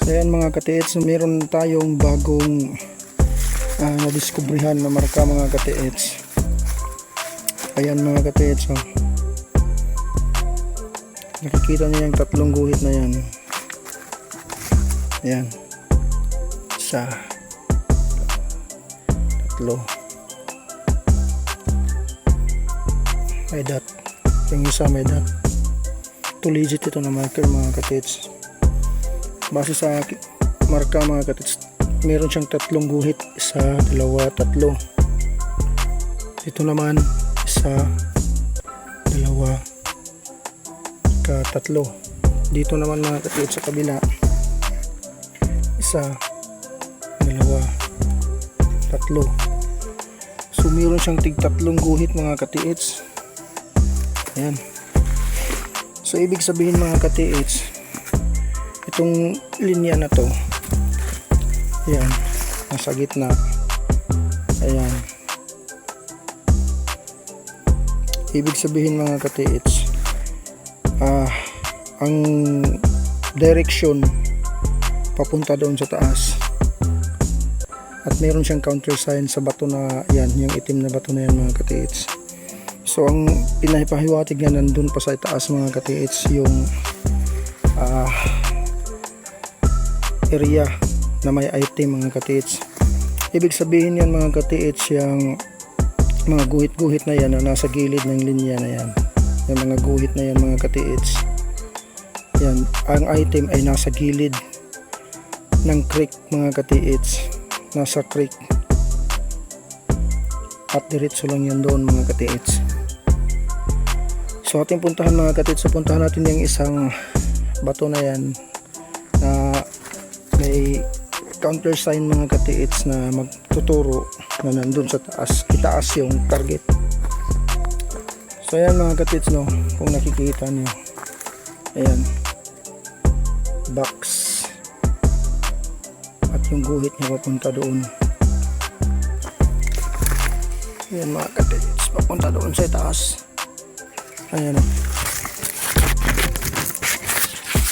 So ayan mga katiits, meron tayong bagong nadiskubrihan na marka mga katiits. Ayan mga katiits, oh. Nakikita niyo yung tatlong guhit na yan. Ayan. Isa, tatlo. May dot. Yung isa may dot. To legit ito na marker mga katiits. Base sa marka mga katiits, meron siyang tatlong guhit. Isa, dalawa, tatlo. Dito naman, isa, dalawa, tatlo. Dito naman mga katiits sa kabila, isa, dalawa, tatlo. So meron siyang tig-tatlong guhit mga katiits. Ayan. So ibig sabihin mga katiits, itong linya na to, ayan, nasa gitna, ayan, ibig sabihin mga katiits, ang direction papunta doon sa taas, at meron siyang countersign sa bato na yan, yung itim na bato na yan mga katiits. So ang pinahipahiwatig nga nandun pa sa taas mga katiits, yung area na may item mga katiits. Ibig sabihin yan mga katiits, yung mga guhit-guhit na yan na nasa gilid ng linya na yan, yung mga guhit na yan mga katiits, yan, ang item ay nasa gilid ng creek mga katiits, nasa creek, at diretso lang yan doon mga katiits. So ating puntahan mga katiits, so puntahan natin yung isang bato na yan na may countersign mga katiits na magtuturo na nandun sa taas, itaas yung target. So ayan mga katiits, no, kung nakikita nyo, ayan, box, at yung guhit niya papunta doon. Ayan mga katiits, papunta doon sa taas. Ayan,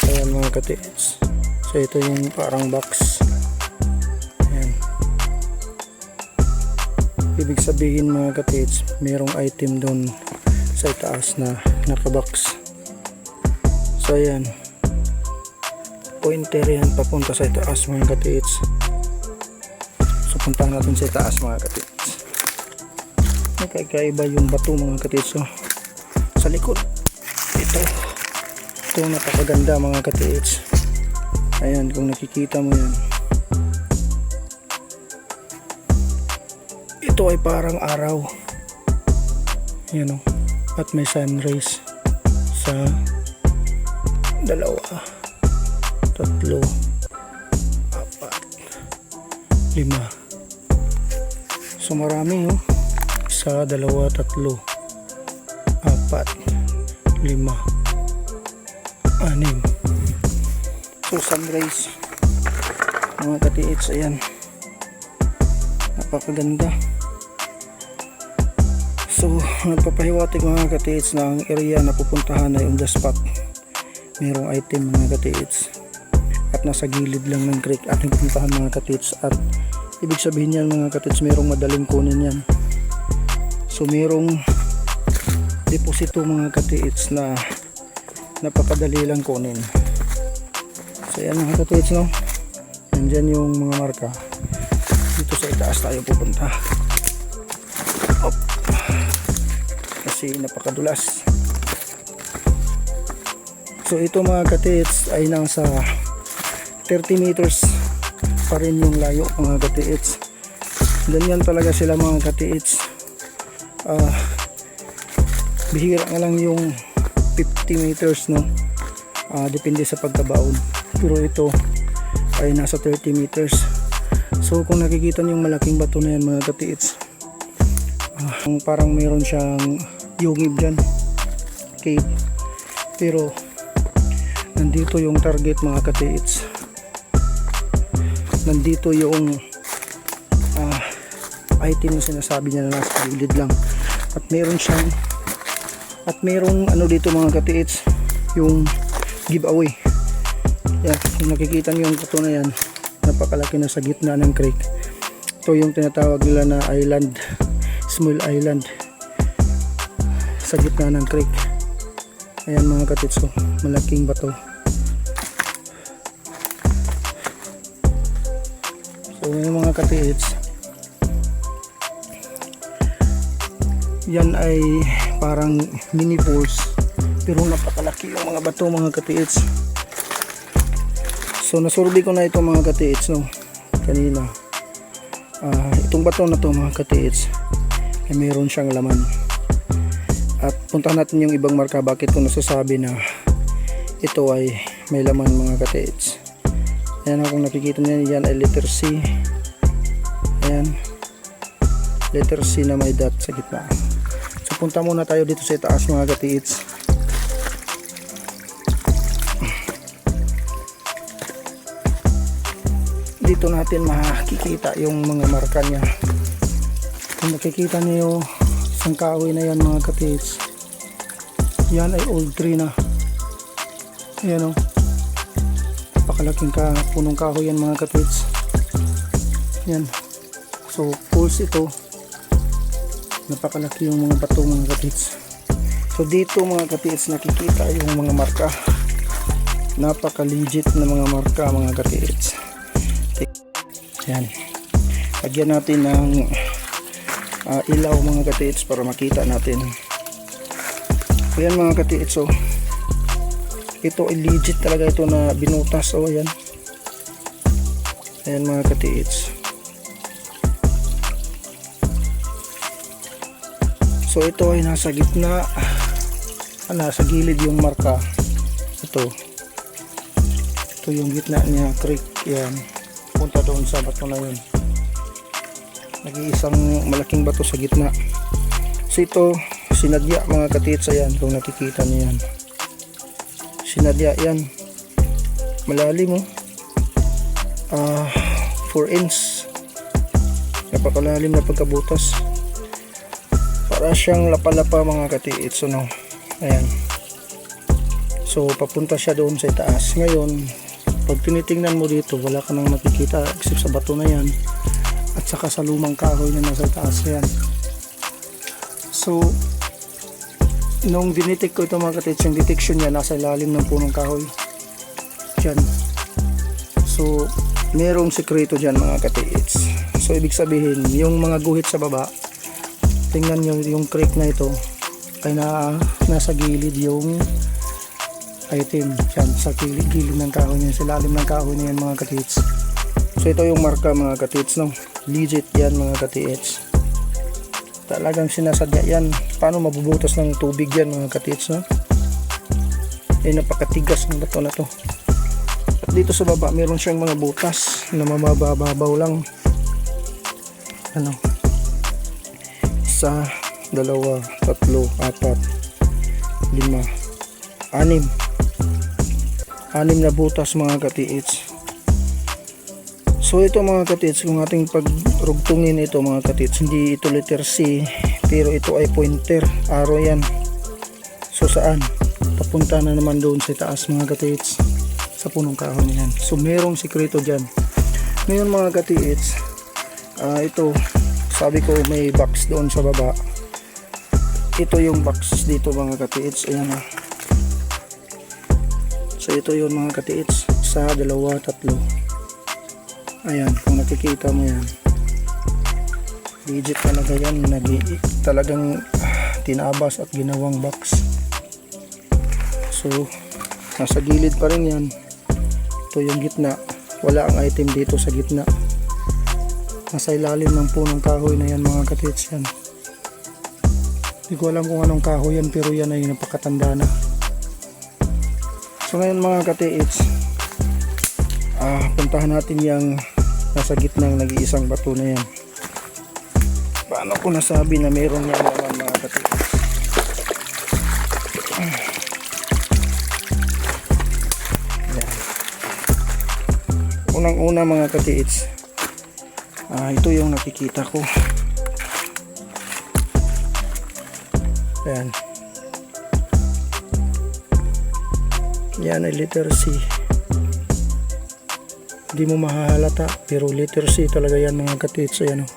ayan mga katiits. So ito yung parang box. Ayan. Ibig sabihin mga katiits, merong item doon sa taas na nakabox. So ayan, pointer yan papunta sa taas mga katiits. So puntahan natin sa taas mga katiits. Nakakaiba yung bato mga katiits. So sa likod, ito napakaganda mga katiits. Ayan, kung nakikita mo yan, ito ay parang araw. Yan o, at may sun rays sa dalawa, tatlo, apat, lima. So marami o, isa, dalawa, tatlo, apat, lima, anim. So sunrise mga katiits, ayan, napakaganda. So nagpapahiwatig mga katiits na ang area na pupuntahan ay on the spot, merong item mga katiits, at nasa gilid lang ng creek ating pupuntahan mga katiits. At ibig sabihin yan mga katiits, merong madaling kunin yan. So merong deposito mga katiits na napakadali lang kunin. So yan mga katiits, no, nandyan yung mga marka. Dito sa itaas tayo pupunta. Op. Kasi napakadulas. So ito mga katiits ay nasa 30 meters pa rin yung layo mga katiits. Ganyan talaga sila mga katiits. Bihira nga lang yung 50 meters, no, depende sa pagkabaon. Pero ito ay nasa 30 meters. So kung nakikita niyo yung malaking bato na yan mga katiits, parang mayroon siyang yungib dyan, cave. Pero nandito yung target mga katiits, nandito yung item na sinasabi niya na nasa gilid lang. At meron siyang, at merong ano dito mga katiits, yung giveaway. Yan, kung nakikita nyo yung bato na yan, napakalaki na sa gitna ng creek. Ito yung tinatawag nila na island, small island, sa gitna ng creek. Ayan mga katits, oh, malaking bato. So yung mga katits, yan ay parang mini falls, pero napakalaki yung mga bato mga katits. So nasurvey ko na ito mga katits, no, kanina. Itong bato na to mga katits ay mayroon siyang laman. At puntahan natin yung ibang marka. Bakit ko nasasabi na ito ay may laman mga katits. Ayan, kung nakikita niyo yan ay letter C. Ayan, letter C na may dot sa gitna. So punta muna tayo dito sa itaas mga katits. Dito natin makikita yung mga marka niya. Kung nakikita niyo isang kahoy na yan mga katits, yan ay old tree na. Ayan, o, napakalaking punong kahoy yan mga katits. Yan, so falls ito, napakalaki yung mga bato mga katits. So dito mga katits nakikita yung mga marka, napaka legit na mga marka mga katits. Yan, lagyan natin ng ilaw mga katits para makita natin. Ayan mga katits, so ito ay legit talaga ito na binutas. O ayan, ayan mga katits. So ito ay nasa gitna, nasa gilid yung marka. Ito yung gitna niya, creek. Yan, punta doon sa bato na yun, nag-iisang malaking bato sa gitna. So ito sinadya mga katits. Ayan, kung nakikita niyo yan, sinadya yan, malalim, oh, 4 inch, napakalalim na pagkabutas, para siyang lapa-lapa mga katits, no? Ayan, so papunta siya doon sa itaas. Ngayon pag tinitingnan mo dito, wala ka nang makikita except sa bato na yan at saka sa lumang kahoy na nasa taas yan. So nung dinitik ko ito mga katits, yung detection niya nasa ilalim ng punong kahoy dyan. So merong sekreto dyan mga katits. So ibig sabihin yung mga guhit sa baba, tingnan nyo yung creek na ito ay nasa gilid yung item dyan, sa gilid ng kahoy niya, sa ilalim ng kahoy na yan mga katits. So ito yung marka mga katits, no? Legit yan mga katits, talagang sinasadya yan. Paano mabubutas ng tubig yan mga katits, no? Napakatigas ng bato na to. At dito sa baba meron siyang mga butas na mamababaw lang. Ano, 1, 2, 3, 4, 5, 6 6 na butas mga katits. So ito mga katits, kung ating pagrugtungin ito mga katits, hindi ito letter C, pero ito ay pointer, arrow yan. So saan? Papunta na naman doon sa taas mga katits, sa punong kahoy yan. So merong sikreto dyan. Ngayon mga katits, ito sabi ko may box doon sa baba. Ito yung box dito mga katits. Ayan, so ito yun mga katits, 1, 2, 3. Ayan, kung nakikita mo yan, legit talaga yan, talagang tinabas at ginawang box. So nasa gilid pa rin yan. Ito yung gitna, wala ang item dito sa gitna, nasa ilalim ng punong kahoy na yan mga katits. Yan, hindi ko alam kung anong kahoy yan, pero yan ay napakatanda na. So ngayon mga katits, puntahan natin yung nasa gitnang nag-iisang bato na yan. Paano ko nasabi na mayroon yan naman mga katits? Yan. Unang-una mga katits, ito yung nakikita ko. Ayan, yan ay letter C. Hindi mo mahahalata, pero letter C talaga yan mga katits. Ayan, oh.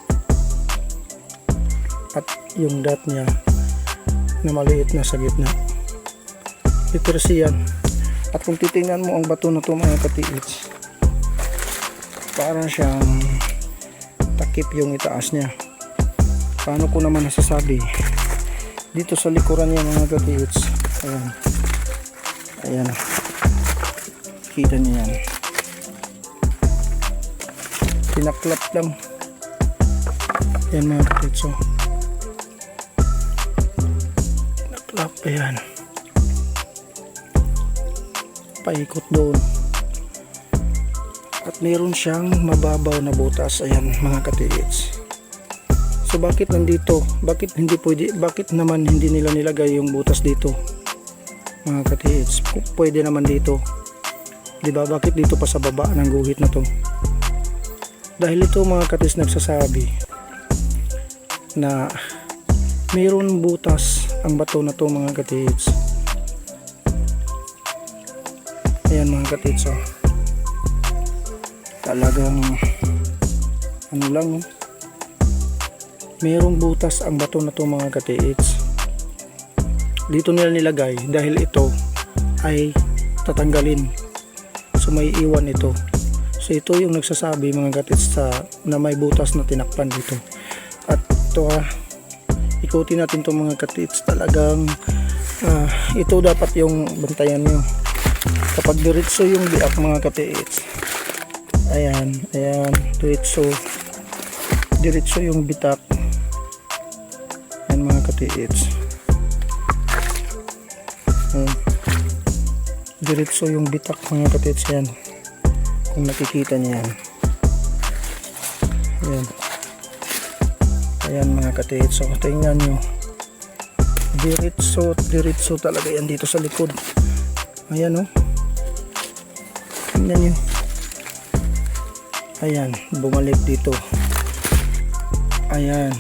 At yung dot niya na maliit na sa gitna, letter C yan. At kung titingnan mo ang bato na to mga katits, parang siyang takip yung itaas niya. Paano ko naman nasasabi? Dito sa likuran niya mga katits, ayan, ayan, kita niyo yan, tinaklap lang yan mga katits. So tinaklap, ayan, paikot doon, at meron siyang mababaw na butas. Ayan mga katits. So bakit nandito? Bakit hindi pwede? Bakit naman hindi nila nilagay yung butas dito mga katits? Pwede naman dito, diba? Bakit dito pa sa baba ng guhit na to? Dahil ito mga katits nagsasabi na mayroon butas ang bato na to mga katits. Ayan mga katits, oh. Talagang ano lang, oh. Mayroong butas ang bato na to mga katits. Dito nila nilagay dahil ito ay tatanggalin, so may iwan ito. So ito yung nagsasabi mga katits na may butas na tinakpan dito. At ito, ikutin natin to mga katits. Talagang ito dapat yung bantayan nyo kapag diretso yung biak mga katits. Ayan, ayan, diretso yung bitak. Ayan mga katits, diretso yung bitak mga katits. Yan, kung nakikita niyo yan, ayan, ayan mga katits. So tingnan nyo, diretso talaga yan dito sa likod. Ayan, oh, tingnan nyo, ayan, bumalik dito, ayan.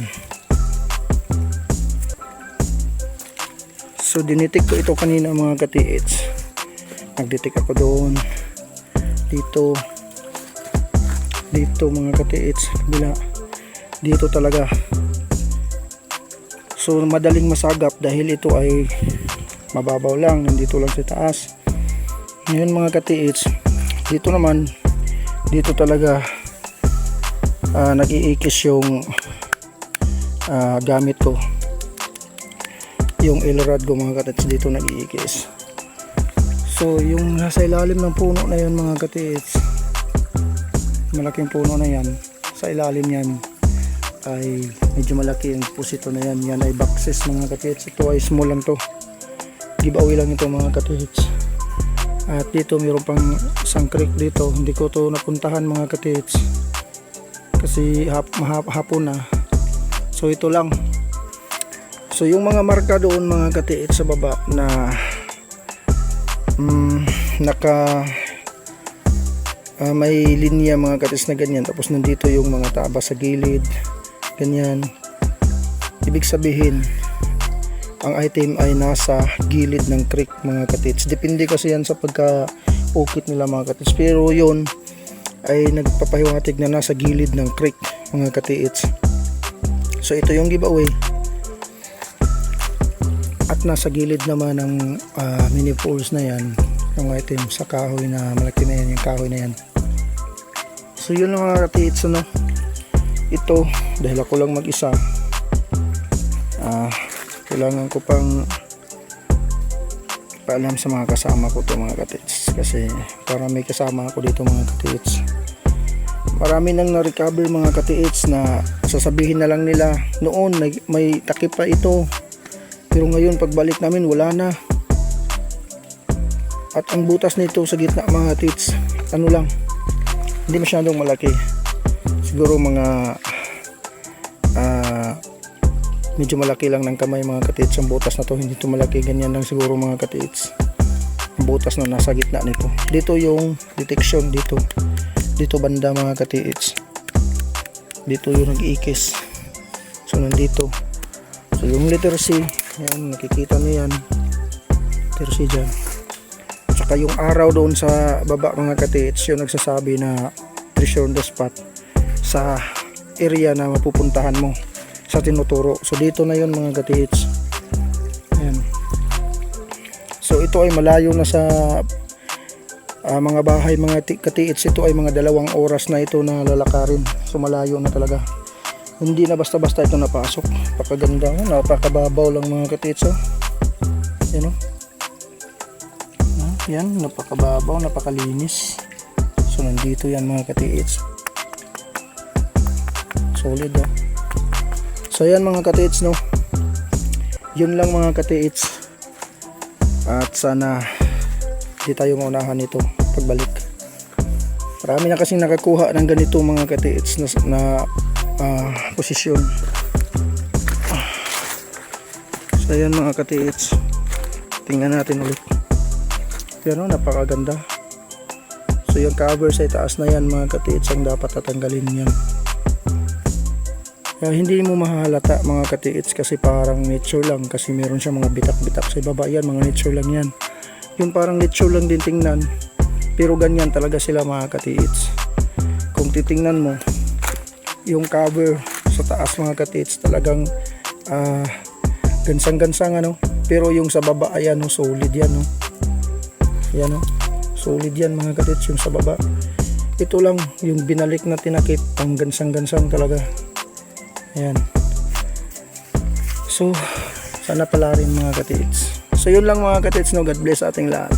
So dinitik ko ito kanina mga katits. Nagditik ako doon, dito mga katits, kabila, dito talaga. So madaling masagap dahil ito ay mababaw lang, nandito lang sa taas. Ngayon mga katits, dito naman, dito talaga nag-iikis yung gamit ko. Yung elrod ko mga katits, dito nag-iikis. So yung nasa ilalim ng puno na yun mga katits, malaking puno na yan, sa ilalim yan ay medyo malaki yung pusito na yan. Yan ay boxes mga katits. Ito ay small lang to, giveaway lang ito mga katits. At dito mayroon pang isang creek dito, hindi ko to napuntahan mga katits kasi hapon na. So ito lang. So yung mga marka doon mga katits sa baba na may linya mga katits na ganyan, tapos nandito yung mga taba sa gilid ganyan, ibig sabihin ang item ay nasa gilid ng creek mga katits. Depende kasi yan sa pagka-ukit nila mga katits, pero yun ay nagpapahiwatig na nasa gilid ng creek mga katits. So ito yung giveaway. At nasa gilid naman ng mini poles na yan, yung item sa kahoy na malaki na yan, yung kahoy na yan. So yun lang mga katits, ano? Ito, dahil ako lang mag-isa, kailangan ko pang paalam sa mga kasama ko to mga katits, kasi para may kasama ako dito mga katits. Marami nang na-recover mga katits na sasabihin na lang nila noon may takip pa ito, pero ngayon pagbalik namin wala na. At ang butas nito sa gitna mga katits, ano lang, hindi masyadong malaki, siguro mga medyo malaki lang ng kamay mga katits. Ang butas na to hindi to malaki, ganyan lang siguro mga katits ang butas na nasa gitna nito. Dito yung detection, dito banda mga katits, dito yung nag-iikis. So nandito, so yung letter C, yan, nakikita niyo yan, letter C dyan. At Tsaka yung araw doon sa baba mga katiits, yung nagsasabi na treasure on the spot sa area na mapupuntahan mo sa tinuturo. So dito na yun mga katiits. Ayan. So ito ay malayo na sa mga bahay mga katiits. Ito ay mga 2 oras na ito na lalakarin. So malayo na talaga. Hindi na basta-basta ito napasok. Napakaganda, napakababaw lang mga katiits. Yan o. Yan, napakababaw, napakalinis. So nandito yan mga katiits. Solid oh. So yan mga katiits, no. Yun lang mga katiits. At sana di tayo maunahan nito pagbalik. Marami na kasing nakakuha ng ganito mga katiits na posisyon. So yan mga katiits. Tingnan natin ulit. Yan o, napakaganda. So yung cover sa itaas na yan mga katiits ang dapat tatanggalin yan. Kaya hindi mo mahalata mga katiits kasi parang nature lang, kasi meron siya mga bitak-bitak sa baba. Yan mga nature lang yan. Yung parang nature lang din tingnan, pero ganyan talaga sila mga katiits. Kung titingnan mo yung cover sa taas mga katiits, talagang gansang-gansang ano, pero yung sa baba ayan, solid yan no. Yan solid yan mga katiits yung sa baba. Ito lang yung binalik na tinakip, ang gansang-gansang talaga. Ayan. So sana pala rin mga katiits. So yun lang mga katiits, no. God bless ating lahat.